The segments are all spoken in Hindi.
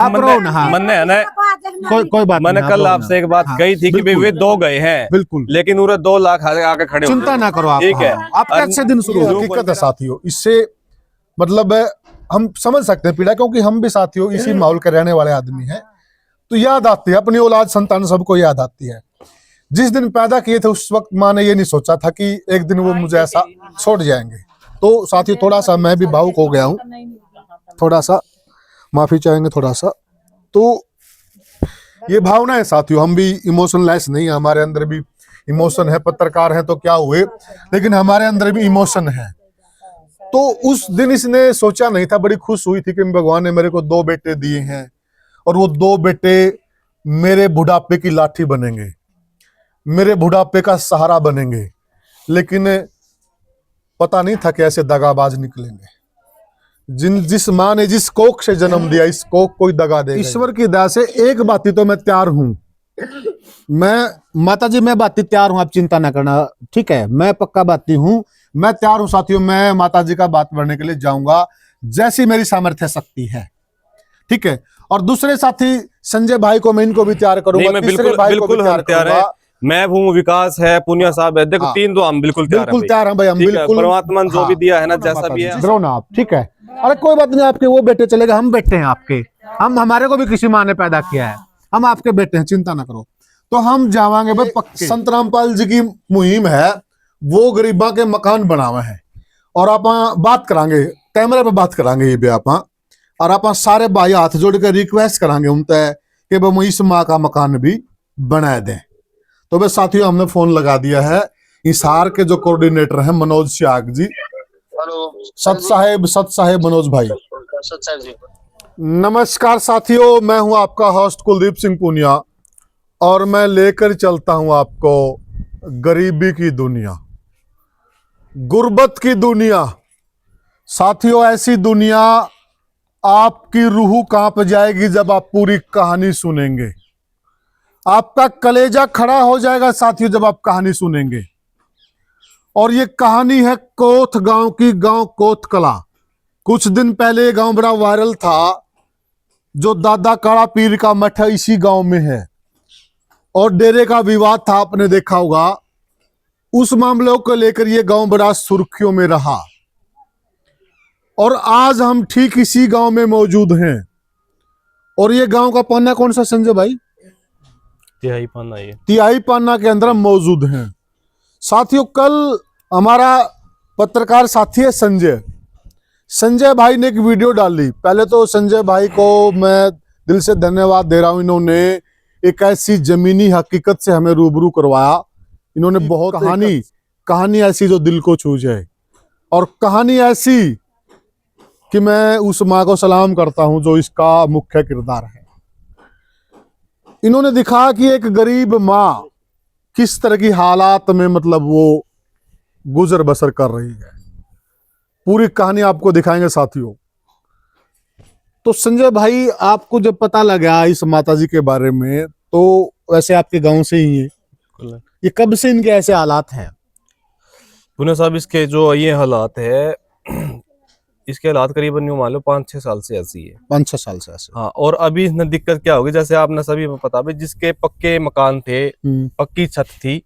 मैंने है ना कोई बात मैंने कल आपसे एक बात कही थी कि वे 2 गए हैं, बिल्कुल, लेकिन उन्हें 2 लाख आके खड़े हो चिंता ना करो आप। ठीक है, आपका अच्छे दिन शुरू हो। हकीकत है साथियों, इससे मतलब हम समझ सकते हैं पीड़ा, क्योंकि हम भी साथियों इसी माहौल के रहने वाले आदमी हैं। तो याद आती है अपनी औलाद संतान, सबको याद आती है। जिस दिन पैदा किए थे उस वक्त माँ ने ये नहीं सोचा था कि एक दिन वो मुझे ऐसा छोड़ जाएंगे। तो साथियों थोड़ा सा मैं भी भावुक हो गया हूँ, थोड़ा सा माफी चाहेंगे थोड़ा सा। तो ये भावना है साथियों, हम भी इमोशनलेस नहीं है, हमारे अंदर भी इमोशन है। पत्रकार हैं तो क्या हुए, लेकिन हमारे अंदर भी इमोशन है। तो उस दिन इसने सोचा नहीं था, बड़ी खुश हुई थी कि भगवान ने मेरे को 2 बेटे दिए हैं और वो 2 बेटे मेरे बुढ़ापे की लाठी बनेंगे, मेरे बुढ़ापे का सहारा बनेंगे। लेकिन पता नहीं था कि ऐसे दगाबाज निकलेंगे। जिस माँ ने जिस कोख से जन्म दिया, इस कोख कोई दगा देगा। ईश्वर की दया से एक बाती तो मैं तैयार हूं, मैं माता जी मैं बाती तैयार हूं, आप चिंता ना करना, ठीक है। मैं पक्का बाती हूं, मैं तैयार हूं साथियों। मैं माता जी का बात बढ़ने के लिए जाऊंगा जैसी मेरी सामर्थ्य शक्ति है, ठीक है। और दूसरे साथी संजय भाई को मैं इनको भी तैयार करूंगा। मैं बिल्कुल तैयार है। मैं हूँ, विकास है, पुनिया साहब है, देखो 3 तो हम बिल्कुल तैयार हैं भाई, हम बिल्कुल। परमात्मा ने जो भी दिया है ना, जैसा भी है। डरो ना आप, ठीक है। अरे कोई बात नहीं, आपके वो बेटे चलेगा, हम बेटे हैं आपके। हम हमारे को भी किसी माँ ने पैदा किया है, हम आपके बेटे हैं, चिंता ना करो। तो हम जावांगे भाई पक्के। संत रामपाल जी की मुहिम है, वो गरीबा के मकान बनावे हैं। और आप बात करांगे, कैमरे पे बात करांगे ये भी आप, और आप सारे भाई हाथ जोड़ के रिक्वेस्ट करांगे उनसे कि भाई इस माँ का मकान भी बना दें। तो बस साथियों हमने फोन लगा दिया है हिसार के जो कोऑर्डिनेटर हैं मनोज सियाग जी। हेलो सत साहेब मनोज भाई। सत साहब जी नमस्कार साथियों, मैं हूं आपका होस्ट कुलदीप सिंह पुनिया और मैं लेकर चलता हूं आपको गरीबी की दुनिया, गुर्बत की दुनिया। साथियों ऐसी दुनिया, आपकी रूह कांप जाएगी जब आप पूरी कहानी सुनेंगे। आपका कलेजा खड़ा हो जाएगा साथियों जब आप कहानी सुनेंगे। और ये कहानी है कोथ गांव की, गांव कोथ कला। कुछ दिन पहले ये गांव बड़ा वायरल था। जो दादा काड़ा पीर का मठ है इसी गांव में है, और डेरे का विवाद था, आपने देखा होगा। उस मामले को लेकर ये गांव बड़ा सुर्खियों में रहा। और आज हम ठीक इसी गांव में मौजूद हैं। और ये गांव का पन्ना कौन सा संजय भाई? तिहाई पाना, ये तिहाई पाना के अंदर हम मौजूद हैं साथियों। कल हमारा पत्रकार साथी है संजय भाई ने एक वीडियो डाली। पहले तो संजय भाई को मैं दिल से धन्यवाद दे रहा हूं, इन्होंने एक ऐसी जमीनी हकीकत से हमें रूबरू करवाया। इन्होंने बहुत कहानी ऐसी जो दिल को छू जाए, और कहानी ऐसी कि मैं उस माँ को सलाम करता हूं जो इसका मुख्य किरदार है। इन्होंने दिखाया कि एक गरीब माँ किस तरह की हालात में मतलब वो गुजर बसर कर रही है। पूरी कहानी आपको दिखाएंगे साथियों। तो संजय भाई, आपको जब पता लगा इस माताजी के बारे में, तो वैसे आपके गांव से ही है, ये कब से इनके ऐसे हालात हैं? पुनिया साहब, इसके जो ये हालात है, इसके हालात करीबन यूं मान लो 5-6 साल से ऐसी है। 5-6 साल से ऐसे। हाँ, और अभी इसमें दिक्कत क्या होगी, जैसे आपने सभी को पता भी, जिसके पक्के मकान थे, पक्की छत थी,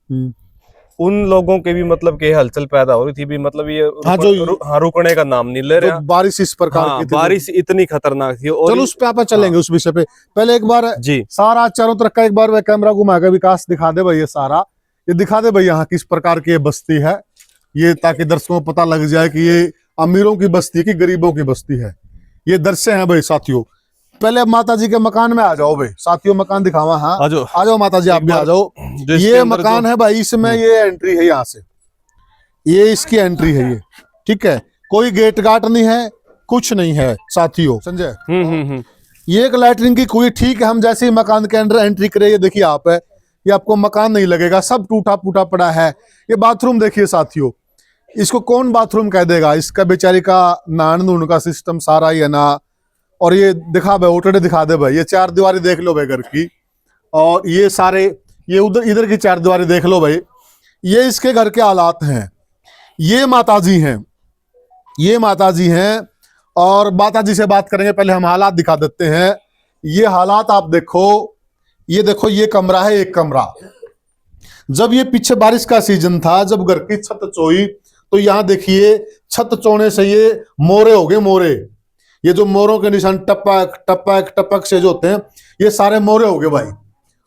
उन लोगों के भी मतलब के हलचल पैदा हो रही थी भी, मतलब ये रुकने का नाम नहीं ले रहा। बारिश इस प्रकार की थी, बारिश इतनी खतरनाक थी। और चलो उस पे आप चलेंगे, उस विषय पे पहले एक बार जी सारा चारों तरफ का एक बार वह कैमरा घुमा के विकास दिखा दे भाई। ये सारा ये दिखा दे भाई, यहाँ किस प्रकार की ये बस्ती है ये, ताकि दर्शकों को पता लग जाए कि ये अमीरों की बस्ती है कि गरीबों की बस्ती है। ये दृश्य हैं भाई साथियों। पहले माता जी के मकान में आ जाओ भाई साथियों, मकान दिखावा। हाँ आ जाओ माता जी, आप भी आ जाओ। ये मकान है भाई, इसमें ये एंट्री है, यहाँ से ये इसकी एंट्री है ये, ठीक है। कोई गेट गाट नहीं है, कुछ नहीं है साथियों। संजय, ये एक लैटरिन की कुई, ठीक है। हम जैसे ही मकान के अंदर एंट्री करें, ये देखिए आप है, ये आपको मकान नहीं लगेगा, सब टूटा फूटा पड़ा है। ये बाथरूम देखिए साथियों, इसको कौन बाथरूम कह देगा? इसका बेचारी का नान नून का सिस्टम सारा ही है ना। और ये दिखा भाई, ओटड़े दिखा दे भाई, ये 4 दीवारी देख लो भाई घर की, और ये सारे ये उधर इधर की 4 दीवारी देख लो भाई। ये इसके घर के हालात हैं। ये माताजी हैं, ये माताजी हैं। और माताजी से बात करेंगे, पहले हम हालात दिखा देते हैं। ये हालात आप देखो, ये कमरा है, एक कमरा। जब ये पीछे बारिश का सीजन था, जब घर की छत चोई, तो यहाँ देखिए छत चोने से ये मोरे हो गए, मोरे। ये जो मोरों के निशान टपक टपक टपक से जो होते हैं, ये सारे मोरे हो गए भाई।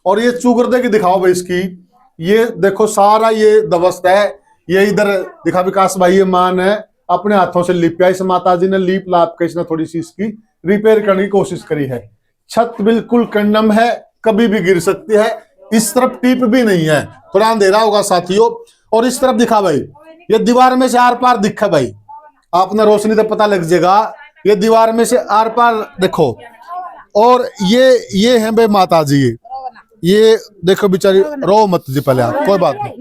और ये चूगरदे की दिखाओ भाई इसकी, ये देखो सारा ये दवस्त है। ये इधर दिखा विकास भाई, ये मान है अपने हाथों से लिपया, इस माता जी ने लीप लाप के इसने थोड़ी सी इसकी रिपेयर करने की कोशिश करी है। छत बिल्कुल कंडम है, कभी भी गिर सकती है। इस तरफ टीप भी नहीं है, थोड़ा अंधेरा होगा साथियों। और इस तरफ दिखा भाई, ये दीवार में से आर पार दिखा भाई, आपने रोशनी तो पता लग जाएगा। ये दीवार में से आर पार देखो। और ये है भाई माता जी, ये देखो बेचारी, रो मत जी पहले आप, कोई बात नहीं,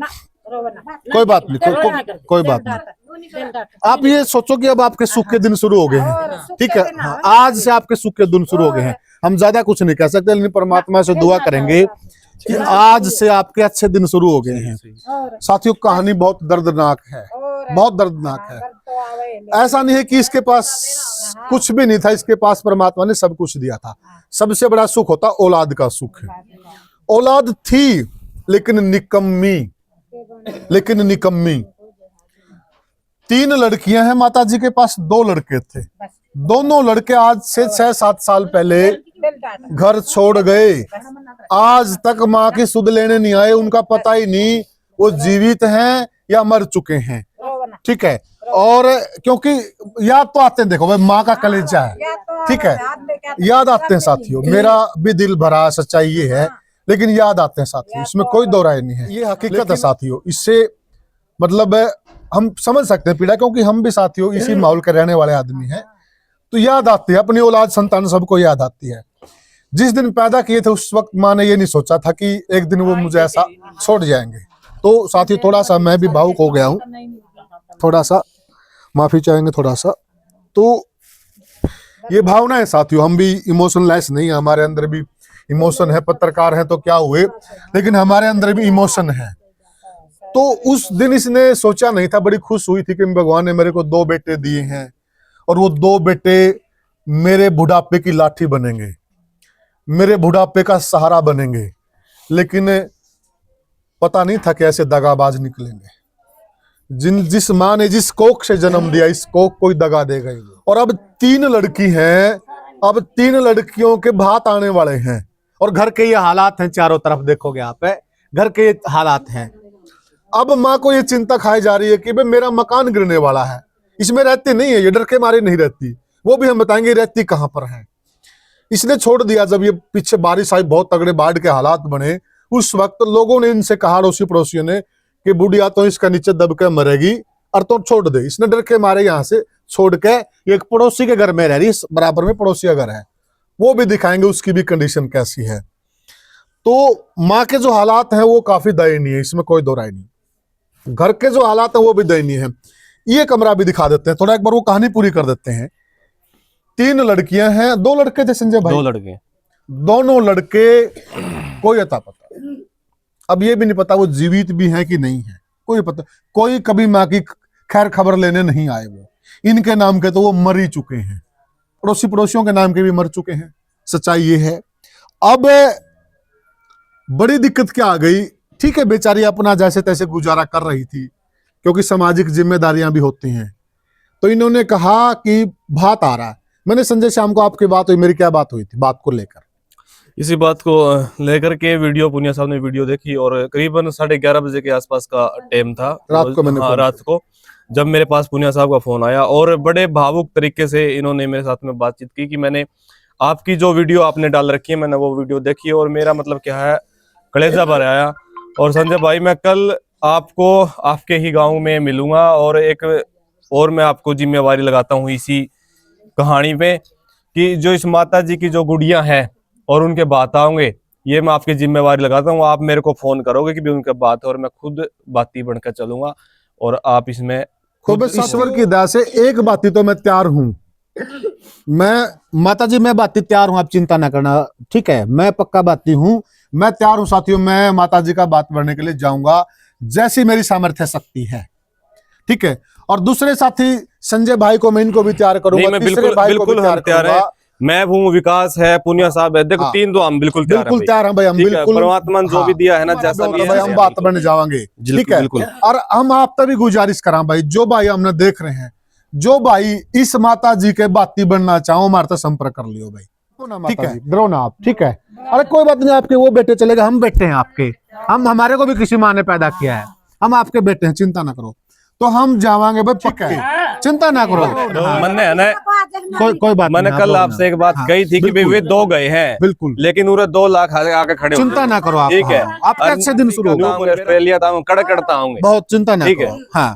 कोई बात नहीं, कोई बात नहीं। आप ये सोचो कि अब आपके सुख के दिन शुरू हो गए हैं, ठीक है। हाँ, आज से आपके सुख के दिन शुरू हो गए हैं। हम ज्यादा कुछ नहीं कह सकते, लेकिन परमात्मा से दुआ करेंगे कि आज से आपके अच्छे दिन शुरू हो गए हैं। साथियों, कहानी बहुत दर्दनाक है, बहुत दर्दनाक है। ऐसा नहीं है कि इसके पास कुछ भी नहीं था, इसके पास परमात्मा ने सब कुछ दिया था। सबसे बड़ा सुख होता औलाद का सुख है। औलाद थी लेकिन निकम्मी, तीन लड़कियां हैं माता जी के पास, 2 लड़के थे। दोनों लड़के आज से 6-7 साल पहले घर छोड़ गए। आज तक माँ की सुध लेने नहीं आए, उनका पता ही नहीं वो जीवित हैं या मर चुके हैं, ठीक है। और क्योंकि याद तो आते हैं, देखो भाई माँ का कलेजा है, ठीक है, याद आते हैं साथियों। मेरा भी दिल भरा, सच्चाई ये है, लेकिन याद आते हैं साथियों, इसमें कोई दो राय नहीं है, ये हकीकत है साथियों। इससे मतलब हम समझ सकते हैं पीड़ा, क्योंकि हम भी साथियों इसी माहौल के रहने वाले आदमी हैं। तो याद आती है, अपनी औलाद संतान सबको याद आती है। जिस दिन पैदा किए थे उस वक्त माँ ने ये नहीं सोचा था कि एक दिन वो मुझे ऐसा छोड़ जाएंगे। तो साथियों, थोड़ा सा मैं भी भावुक हो गया हूँ, थोड़ा सा माफी चाहेंगे, थोड़ा सा। तो ये भावना है साथियों, हम भी इमोशनलेस नहीं है, हमारे अंदर भी इमोशन है। पत्रकार हैं तो क्या हुए, लेकिन हमारे अंदर भी इमोशन है। तो उस दिन इसने सोचा नहीं था, बड़ी खुश हुई थी कि भगवान ने मेरे को 2 बेटे दिए हैं और वो 2 बेटे मेरे बुढ़ापे की लाठी बनेंगे, मेरे बुढ़ापे का सहारा बनेंगे। लेकिन पता नहीं था कि ऐसे दगाबाज निकलेंगे। जिस माँ ने जिस कोख से जन्म दिया, इस कोख कोई दगा देगा ही। और अब 3 लड़की हैं, अब 3 लड़कियों के भात आने वाले हैं। और घर के ये हालात हैं, चारों तरफ देखोगे आप, घर के ये हालात हैं। अब माँ को ये चिंता खाई जा रही है कि भाई मेरा मकान गिरने वाला है, इसमें रहती नहीं है, ये डर के मारे नहीं रहती। वो भी हम बताएंगे रहती कहाँ पर है। इसने छोड़ दिया। जब ये पीछे बारिश आई, बहुत तगड़े बाढ़ के हालात बने, उस वक्त लोगों ने इनसे कहा, अड़ोसी पड़ोसियों ने, कि बुढ़िया तो इसका नीचे दब के मरेगी और तो छोड़ दे। इसने डर के मारे यहाँ से छोड़ के एक पड़ोसी के घर में रह रही, बराबर में पड़ोसी का घर है, वो भी दिखाएंगे उसकी भी कंडीशन कैसी है। तो माँ के जो हालात हैं वो काफी दयनीय है, इसमें कोई दो राय नहीं। घर के जो हालात हैं वो भी दयनीय है। ये कमरा भी दिखा देते हैं, थोड़ा एक बार वो कहानी पूरी कर देते हैं। 3 लड़कियां हैं, 2 लड़के थे संजय भाई, 2 लड़के, दोनों लड़के कोई अता पता, अब ये भी नहीं पता वो जीवित भी हैं कि नहीं है, कोई पता। कोई कभी माँ की खैर खबर लेने नहीं आए। वो इनके नाम के तो वो मर ही चुके हैं, पड़ोसी पड़ोसियों के नाम के भी मर चुके हैं। सच्चाई ये है। अब बड़ी दिक्कत क्या आ गई, ठीक है बेचारी अपना जैसे तैसे गुजारा कर रही थी, क्योंकि सामाजिक जिम्मेदारियां भी होती हैं। तो इन्होंने कहा कि भात आ रहा है। मैंने संजय शाम को आपकी बात हुई, मेरी क्या बात हुई थी बात को लेकर? इसी बात को लेकर के वीडियो पुनिया साहब ने वीडियो देखी और करीबन 11:30 बजे के आसपास का टाइम था, रात को मैंने रात को जब मेरे पास पुनिया साहब का फोन आया और बड़े भावुक तरीके से इन्होंने मेरे साथ में बातचीत की कि मैंने आपकी जो वीडियो आपने डाल रखी है, मैंने वो वीडियो देखी और मेरा मतलब क्या है, कलेजा भर आया। और संजय भाई, मैं कल आपको आपके ही गाँव में मिलूंगा और मैं आपको जिम्मेवारी लगाता हूँ इसी कहानी पे, कि जो इस माता जी की जो गुड़िया हैं और उनके बात आओगे, ये मैं आपकी जिम्मेवारी लगाता हूँ। आप मेरे को फोन करोगे कि भी उनके बात है और मैं खुद बाती बनकर चलूंगा और आप इसमें तो बस ईश्वर की दया से एक बाती तो मैं तैयार हूँ। मैं माता जी, मैं बाती तैयार हूँ, आप चिंता ना करना, ठीक है। मैं पक्का बाती हूँ, मैं तैयार हूँ साथियों। मैं माता जी का बात बढ़ने के लिए जाऊंगा जैसी मेरी सामर्थ्य शक्ति है, ठीक है। और दूसरे साथी संजय भाई को मैं इनको भी तैयार करूंगा, तीसरे भाई को भी तैयार करूंगा। मैं हूँ, विकास है, पुनिया साहब है, देखो हाँ। 3 तो हम बिल्कुल तैयार बिल्कुल तैयार हैं भाई, हम ठीक है, बिल्कुल। परमात्मा ने जो भी दिया है ना, जैसा भी है भाई हम बात बन जाएंगे, ठीक है। बिल्कुल। और हम आप तभी गुजारिश करा भाई, जो भाई हमने देख रहे हैं, जो भाई इस माता जी के बाती बनना चाहो, हमारे तो संपर्क कर लियो भाई, ठीक है, डरो ना आप, ठीक है। अरे कोई बात नहीं, आपके वो बेटे चलेगा, हम बेटे हैं आपके, हम हमारे को भी किसी माँ ने पैदा किया है, हम आपके बेटे हैं, चिंता ना करो। तो हम जावांगे भाई, ठीक है, चिंता ना करो। मैंने है ना, कोई बात मैंने नहीं, कल आपसे एक बात कही थी कि भाई वे 2 गए हैं, बिल्कुल, लेकिन पूरे 2 लाख आके खड़े, चिंता ना करो आप, ठीक है। आपके अच्छे दिन शुरू होंगे, ऑस्ट्रेलिया था कड़कड़ता होंगे, बहुत चिंता ना करो। हाँ,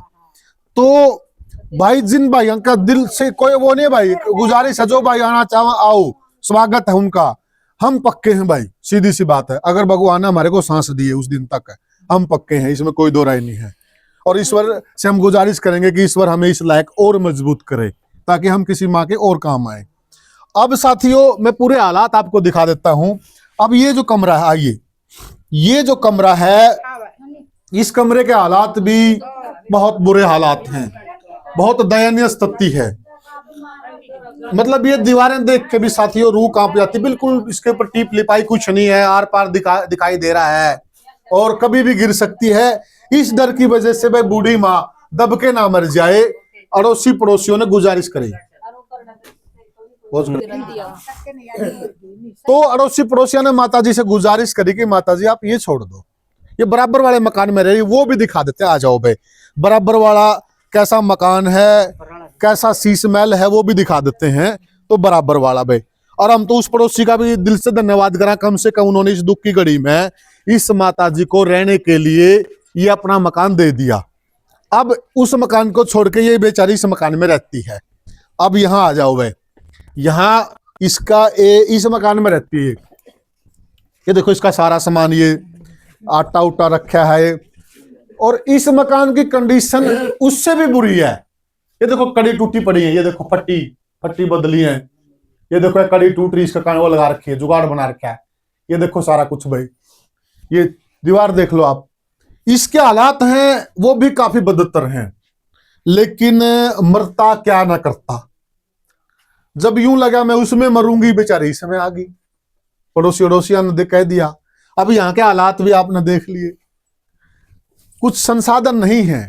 तो भाई जिन भाइयों का दिल से कोई वो नहीं भाई, गुजारिश है, जो भाई आना चाहो आओ, स्वागत है उनका। हम पक्के हैं भाई, सीधी सी बात है, अगर भगवान ने हमारे को सांस दी है उस दिन तक हम पक्के हैं, इसमें कोई दो राय नहीं है। और ईश्वर से हम गुजारिश करेंगे कि ईश्वर हमें इस लायक और मजबूत करे, ताकि हम किसी माँ के और काम आए। अब साथियों मैं पूरे हालात आपको दिखा देता हूं। अब ये जो कमरा है, आइए, ये जो कमरा है, इस कमरे के हालात भी बहुत बुरे हालात हैं, बहुत दयनीय स्थिति है। मतलब ये दीवारें देख के भी साथियों रूह कांप जाती, बिल्कुल इसके ऊपर टीप लिपाई कुछ नहीं है, आर पार दिखाई दे रहा है और कभी भी गिर सकती है। इस डर की वजह से भाई बूढ़ी माँ दब के ना मर जाए, अड़ोसी पड़ोसियों ने गुजारिश करी, तो अड़ोसी पड़ोसियों ने माता जी से गुजारिश करी कि माता जी आप ये छोड़ दो, ये बराबर वाले मकान में रह रही, वो भी दिखा देते, आ जाओ भाई, बराबर वाला कैसा मकान है, कैसा शीश महल है, वो भी दिखा देते हैं, तो बराबर वाला भाई। और हम तो उस पड़ोसी का भी दिल से धन्यवाद करा, कम से कम उन्होंने इस दुख की घड़ी में इस माता जी को रहने के लिए ये अपना मकान दे दिया। अब उस मकान को छोड़ के ये बेचारी इस मकान में रहती है। अब यहाँ आ जाओ भाई, यहाँ इसका इस मकान में रहती है, ये देखो इसका सारा सामान, ये आटा उटा रखा है, और इस मकान की कंडीशन उससे भी बुरी है। ये देखो कड़ी टूटी पड़ी है, ये देखो फट्टी बदली है, ये देखो कड़ी टूट रही, इसका वो लगा रखी है, जुगाड़ बना रखा है, ये देखो सारा कुछ भाई, ये दीवार देख लो आप, इसके हालात हैं वो भी काफी बदतर हैं। लेकिन मरता क्या ना करता, जब यूं लगा मैं उसमें मरूंगी, बेचारी इसमें आ गई, पड़ोसी अड़ोसिया ने कह दिया। अब यहाँ के हालात भी आपने देख लिए, कुछ संसाधन नहीं है,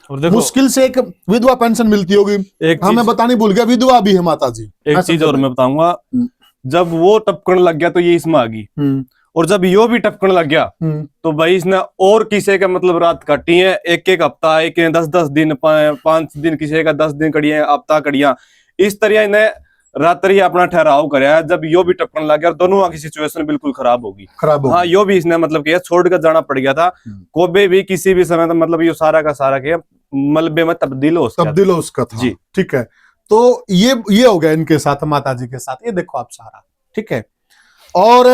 और देखो मुश्किल से एक विधवा पेंशन मिलती होगी, हमें बतानी भूल गया, विधवा भी है माता जी। एक चीज और मैं बताऊंगा, जब वो टपकने लग गया तो ये इसमें आ गई, और जब यो भी टपकने लग गया तो भाई इसने और किसी का मतलब रात काटी है, एक हफ्ता, एक 10 दिन, 5 दिन, किसी का 10 दिन कड़ी है, हफ्ता कड़िया, इस तरह इन्हें रात्रि अपना ठहराव कराया। जब यो भी टपकने लग गया, दोनों की सिचुएशन बिल्कुल खराब होगी। हाँ, यो भी इसने मतलब किया, छोड़ कर जाना पड़ गया था, कोबे भी किसी भी समय, मतलब ये सारा का सारा किया मलबे में तब्दील हो उसका था जी, ठीक है। तो ये हो गया इनके साथ, माता जी के साथ, ये देखो आप सारा, ठीक है। और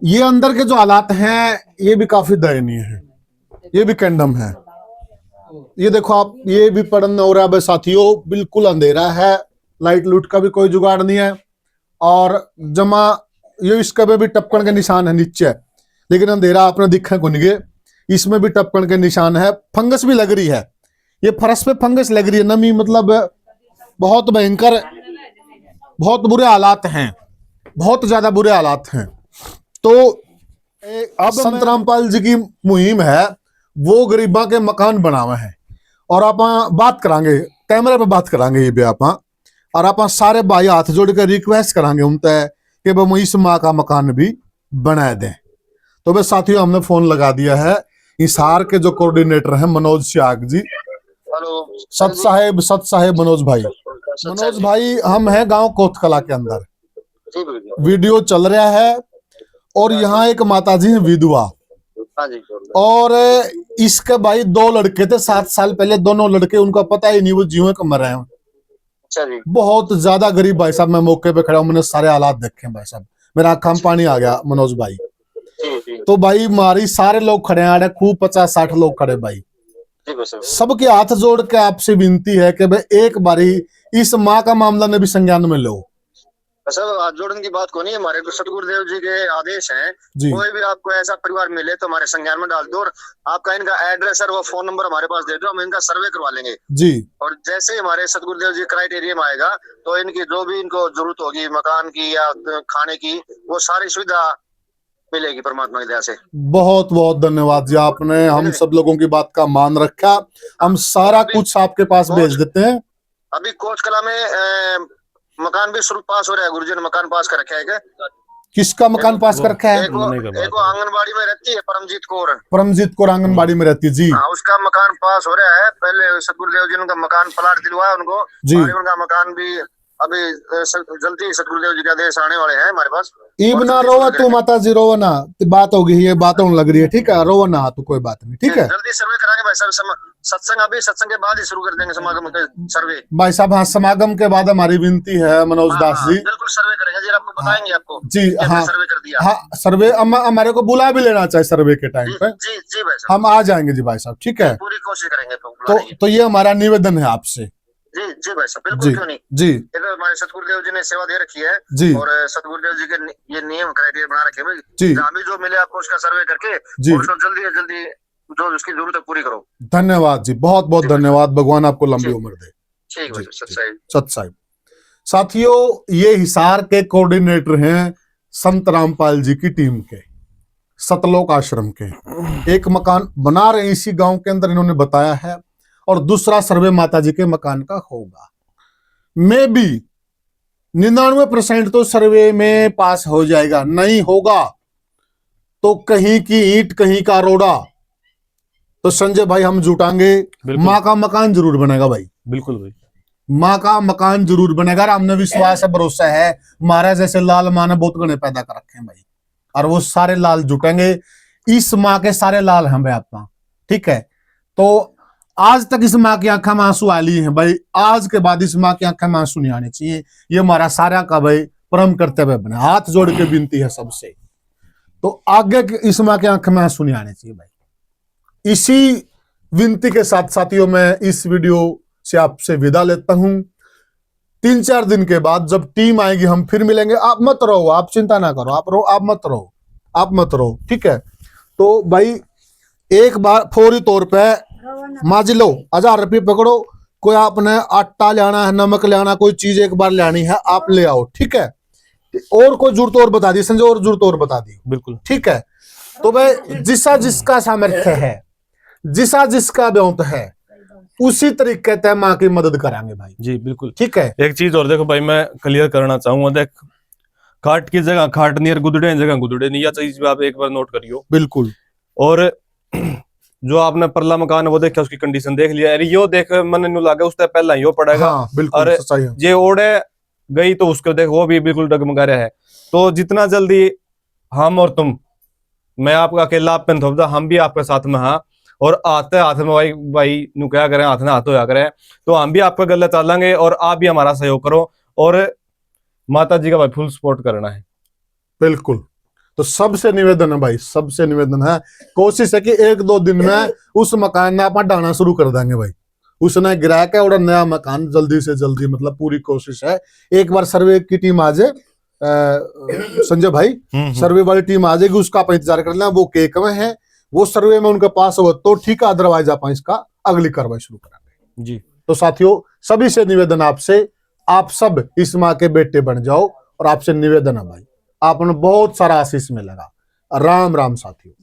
ये अंदर के जो हालात हैं ये भी काफी दयनीय है, ये भी कंडम है, ये देखो आप, ये भी पढ़ना हो रहा है साथियों, बिल्कुल अंधेरा है, लाइट लूट का भी कोई जुगाड़ नहीं है, और जमा ये इसका भी टपकन के निशान है नीचे, लेकिन अंधेरा आपने दिखा को नहीं, इसमें भी टपकन के निशान है, फंगस भी लग रही है, ये फर्श पे फंगस लग रही है, नमी, मतलब बहुत भयंकर, बहुत बुरे हालात हैं, बहुत ज्यादा बुरे हालात हैं। तो अब संत रामपाल जी की मुहिम है, वो गरीबा के मकान बनावा है, और आप बात करांगे, कैमरे पे बात करांगे ये भी आप, और आप सारे भाई हाथ जोड़ के रिक्वेस्ट करांगे उनसे कि वो इस माँ का मकान भी बना दें। तो बस साथियों हमने फोन लगा दिया है, हिसार के जो कोऑर्डिनेटर हैं मनोज सियाग जी, सत साहेब मनोज भाई, हम हैं गांव कोतकला के अंदर, वीडियो चल रहा है, और यहाँ एक माता जी है विधवा, और इसके भाई 2 लड़के थे 7 साल पहले, दोनों लड़के, उनका पता ही नहीं वो जीवन कम रहे हैं, बहुत ज्यादा गरीब भाई साहब। मैं मौके पे खड़ा हूं, मैंने सारे हालात देखे भाई साहब, मेरा आंखों में पानी आ गया मनोज भाई। तो भाई मारी सारे लोग खड़े हैं, खूब 50-60 लोग खड़े भाई, सबके हाथ जोड़ के आपसे विनती है कि भाई एक बारी इस माँ का मामला ने भी संज्ञान में लो, सब हाथ जोड़ने की बात को नहीं, हमारे तो सतगुरुदेव जी के आदेश हैं। जी कोई भी आपको ऐसा परिवार मिले तो हमारे संज्ञान में डाल दो, और आपका इनका एड्रेस और वो फोन नंबर हमारे पास दे दो, हम इनका सर्वे करवा लेंगे। जी और जैसे ही हमारे सतगुरुदेव जी क्राइटेरिया में आएगा तो इनकी जो भी इनको जरूरत होगी मकान की या खाने की, वो सारी सुविधा मिलेगी परमात्मा की दया से। बहुत बहुत धन्यवाद जी, आपने हम सब लोगों की बात का मान रखा। हम सारा कुछ आपके पास भेज देते हैं। अभी कोच कला में मकान भी शुरू पास हो रहा है, गुरुजी ने मकान पास कर रखा है क्या? किसका मकान पास कर रखा है? एक वो आंगनबाड़ी में रहती है परमजीत कौर। परमजीत कौर आंगनबाड़ी में रहती है जी। हाँ, उसका मकान पास हो रहा है। पहले सतगुरुदेव जी ने उनका मकान प्लाट दिलवाया उनको जी। और उनका मकान भी अभी जल्दी सतगुरुदेव जी के आदेश आने वाले हैं हमारे पास। इबना रोवा तू माता जी, रोवा ना, बात होगी, ये बात होने लग रही है, ठीक है, रोवा ना तो कोई बात नहीं, ठीक है। जल्दी सर्वे कराएंगे भाई साहब। सत्संग अभी सत्संग के बाद ही शुरू कर देंगे समागम के सर्वे। भाई साहब हाँ, समागम के बाद हमारी विनती है मनोज दास जी, बिल्कुल सर्वे करेंगे जी, आपको बताएंगे आपको जी। हाँ सर्वे कर दिया। हाँ, सर्वे हमारे को बुला भी लेना चाहिए सर्वे के टाइम पे। जी जी भाई साहब, हम आ जाएंगे जी भाई साहब, ठीक है। पूरी कोशिश करेंगे। तो ये हमारा निवेदन है आपसे। जी जी भाई साहब, बिल्कुल क्यों नहीं जी। ये तो हमारे सतगुरुदेव जी ने सेवा दे रखी है जी। और सतगुरुदेव जी के ये नियम क्राइटेरिया बना रखे हैं जी। जहाँ भी जो मिले आपको उसका सर्वे करके जी। और उसको जल्दी से जल्दी जो उसकी जरूरत है पूरी करो। धन्यवाद जी, बहुत बहुत धन्यवाद, भगवान आपको लंबी उम्र दे। ठीक है सत साहिब। साथियों, ये हिसार के कोऑर्डिनेटर हैं संत रामपाल जी की टीम के, सतलोक आश्रम के। एक मकान बना रहे इसी गांव के अंदर, इन्होंने बताया है, और दूसरा सर्वे माता जी के मकान का होगा। में भी 99% तो सर्वे में पास हो जाएगा, नहीं होगा तो कहीं की ईंट कहीं का रोड़ा। तो संजय भाई हम जुटाएंगे, माँ का मकान जरूर बनेगा भाई, बिल्कुल भाई, माँ का मकान जरूर बनेगा। हमने विश्वास है, भरोसा है, महाराज जैसे लाल माँ ने बहुत गणे पैदा कर रखे हैं भाई, और वो सारे लाल जुटेंगे। इस माँ के सारे लाल हैं भाई आपका, ठीक है। तो आज तक इस माँ की आंखों में आंसू आ लिए हैं भाई, आज के बाद इस माँ की आंखों में आंसू नहीं आने चाहिए। ये हमारा सारा का भाई परम कर्तव्य बने, हाथ जोड़ के विनती है सबसे। तो आगे इस माँ की आंखों में आंसू नहीं आने चाहिए भाई। इसी विनती के साथ साथियों, मैं इस वीडियो से आपसे विदा लेता हूं। 3-4 दिन के बाद जब टीम आएगी हम फिर मिलेंगे। आप मत रहो, आप चिंता ना करो, आप मत रहो, ठीक है। तो भाई एक बार फौरी तौर पे माजी लो, 1000 रुपये पकड़ो, कोई आपने आटा लाना है, नमक लाना, कोई चीज एक बार लानी है, आप ले आओ, ठीक है। और कोई जरूरत और बता दी संजय, और जरूरत और बता दी, बिल्कुल ठीक है। तो भाई जिसा जिसका सामर्थ्य है, जिसा जिसका व्योत है, उसी तरीके से माँ की मदद कराएंगे भाई जी, बिल्कुल, ठीक है। एक चीज और देखो भाई, मैं क्लियर करना चाहूंगा, देख खाट की जगह खाट नहीं और गुदड़े की जगह गुदड़े नहीं, यह चीज आप एक बार नोट करियो। बिल्कुल। और जो आपने परला मकान है वो देखा, उसकी कंडीशन देख लिया, अरे यो देख मन नु लागे उससे पहला यो पड़ेगा। हाँ, बिल्कुल, और सच्चाई है। ये ओढ़े गई तो उसको देख वो भी बिल्कुल डगमगा रहा है। तो जितना जल्दी हम और तुम, मैं आपका अकेला आप पेन थोपदा, हम भी आपके साथ में हाँ, और आते हाथ में भाई भाई नु क्या करें, हाथ में हाथ होया करें, तो हम भी आपका गले चलेंगे और आप भी हमारा सहयोग करो, और माता जी का भाई फुल सपोर्ट करना है। बिल्कुल। तो सबसे निवेदन है भाई, सबसे निवेदन है, कोशिश है कि 1-2 दिन में उस मकान में आप डालना शुरू कर देंगे भाई। उसने गिरा के और नया मकान जल्दी से जल्दी, मतलब पूरी कोशिश है। एक बार सर्वे की टीम आ जाए संजय भाई, सर्वे वाली टीम आ जाएगी, उसका आप इंतजार कर लेना। वो केक में है, वो सर्वे में उनके पास हो तो ठीक है, अदरवाइज आप इसका अगली कार्रवाई शुरू करेंगे जी। तो साथियों, सभी से निवेदन आपसे, आप सब इस माँ के बेटे बन जाओ, और आपसे निवेदन है भाई, आपने बहुत सारा आशीष मिलेगा। राम राम साथियों।